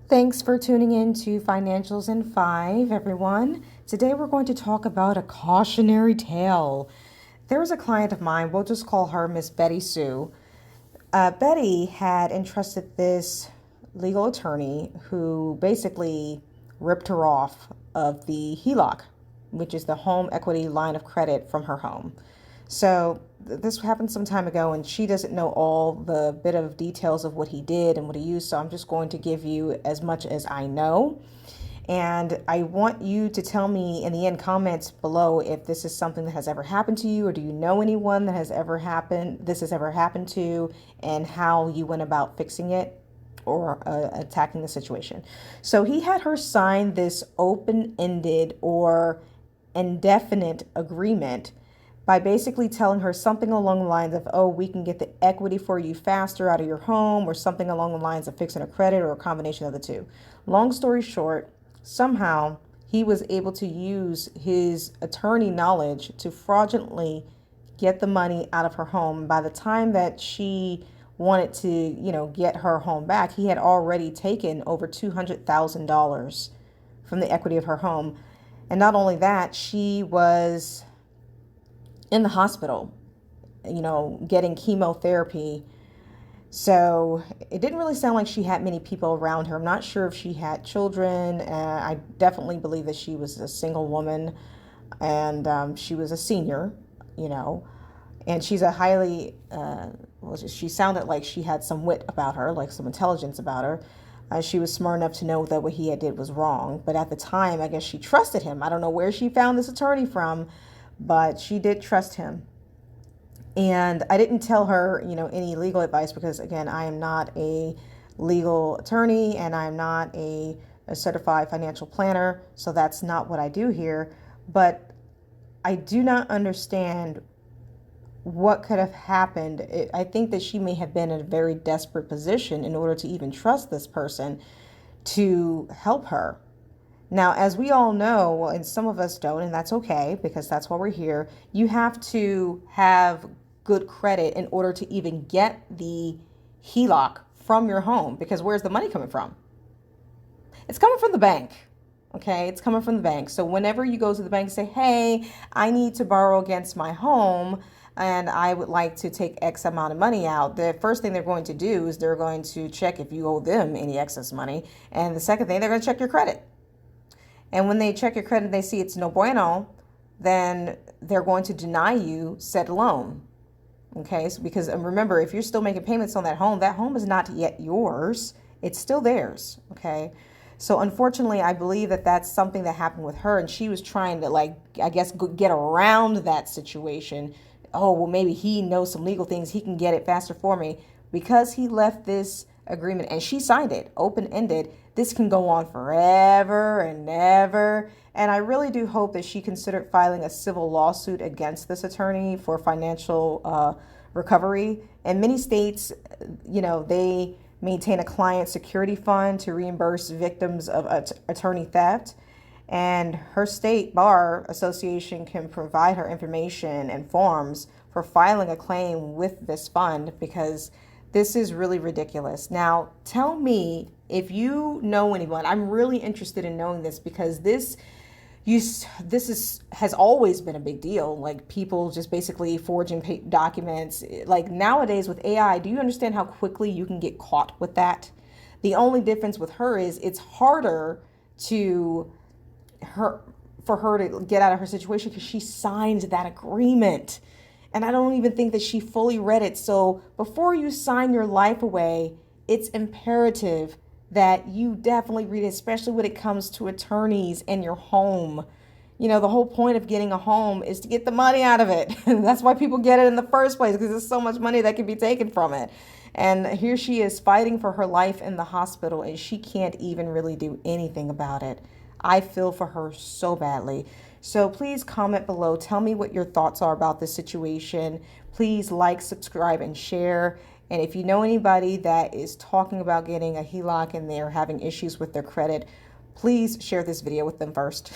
Thanks for tuning in to Financials in 5, everyone. Today we're going to talk about a cautionary tale. There was a client of mine, we'll just call her Miss Betty Sue. Betty had entrusted this legal attorney who basically ripped her off of the HELOC, which is the home equity line of credit from her home. So this happened some time ago, and she doesn't know all the bit of details of what he did and what he used. So I'm just going to give you as much as I know. And I want you to tell me in the end comments below if this is something that has ever happened to you, or do you know anyone that has ever happened to, and how you went about fixing it or attacking the situation. So he had her sign this open-ended or indefinite agreement by basically telling her something along the lines of, oh, we can get the equity for you faster out of your home, or something along the lines of fixing a credit, or a combination of the two. Long story short, somehow he was able to use his attorney knowledge to fraudulently get the money out of her home. By the time that she wanted to, get her home back, he had already taken over $200,000 from the equity of her home. And not only that, she was in the hospital, getting chemotherapy. So it didn't really sound like she had many people around her. I'm not sure if she had children. I definitely believe that she was a single woman, and she was a senior, and she's a highly, she sounded like she had some wit about her, like some intelligence about her. She was smart enough to know that what he had did was wrong. But at the time, I guess she trusted him. I don't know where she found this attorney from, but she did trust him. And I didn't tell her, any legal advice because, again, I am not a legal attorney and I'm not a certified financial planner. So that's not what I do here. But I do not understand what could have happened. I think that she may have been in a very desperate position in order to even trust this person to help her. Now, as we all know, and some of us don't, and that's okay because that's why we're here, you have to have good credit in order to even get the HELOC from your home, because where's the money coming from? It's coming from the bank. Okay, it's coming from the bank. So whenever you go to the bank and say, hey, I need to borrow against my home and I would like to take X amount of money out, the first thing they're going to do is they're going to check if you owe them any excess money. And the second thing, they're going to check your credit. And when they check your credit, they see it's no bueno, then they're going to deny you said loan. Okay, so because remember, if you're still making payments on that home is not yet yours. It's still theirs. Okay. So unfortunately, I believe that that's something that happened with her, and she was trying to, get around that situation. Oh, well, maybe he knows some legal things. He can get it faster for me. Because he left this agreement and she signed it open-ended, this can go on forever and ever. And I really do hope that she considered filing a civil lawsuit against this attorney for financial recovery. In many states, they maintain a client security fund to reimburse victims of attorney theft. And her state bar association can provide her information and forms for filing a claim with this fund, because this is really ridiculous. Now, tell me if you know anyone. I'm really interested in knowing this, because this has always been a big deal. Like, people just basically forging documents. Like, nowadays with AI, do you understand how quickly you can get caught with that? The only difference with her is it's harder for her to get out of her situation because she signed that agreement. And I don't even think that she fully read it. So before you sign your life away, it's imperative that you definitely read it, especially when it comes to attorneys in your home. The whole point of getting a home is to get the money out of it. That's why people get it in the first place, because there's so much money that can be taken from it. And here she is fighting for her life in the hospital, and she can't even really do anything about it. I feel for her so badly. So please comment below. Tell me what your thoughts are about this situation. Please like, subscribe, and share. And if you know anybody that is talking about getting a HELOC and they're having issues with their credit, please share this video with them first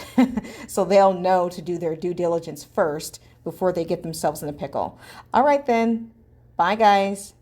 so they'll know to do their due diligence first before they get themselves in a pickle. All right then. Bye, guys.